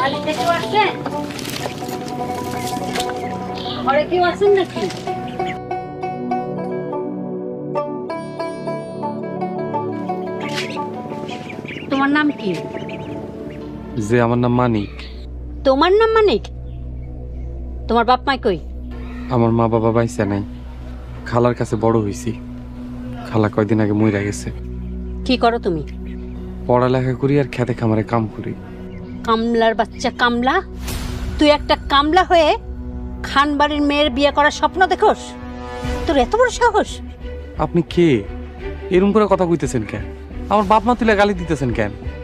বাড়িতে কেউ আসছেন? ঘরে কেউ আছেন নাকি? তোমার নাম কি? যে আমার নাম মানিক। তোমার নাম মানিক? তোমার বাপ মা কই? আমার মা বাবা বাইসা নাই, খালার কাছে বড় হইছি। খালা কয়দিন আগে মইরা গেছে। কি করো তুমি? পড়ালেখা করি আর খেতে খামারে কাম করি। কামলার বাচ্চা কামলা, তুই একটা কামলা হয়ে খান বাড়ির মেয়ের বিয়ে করার স্বপ্ন দেখোস? তোর এত বড় সাহস! আপনি কে? এরকম করে কথা কইতেছেন কেন? আমার বাপ মা তুলে গালি দিতেছেন কেন?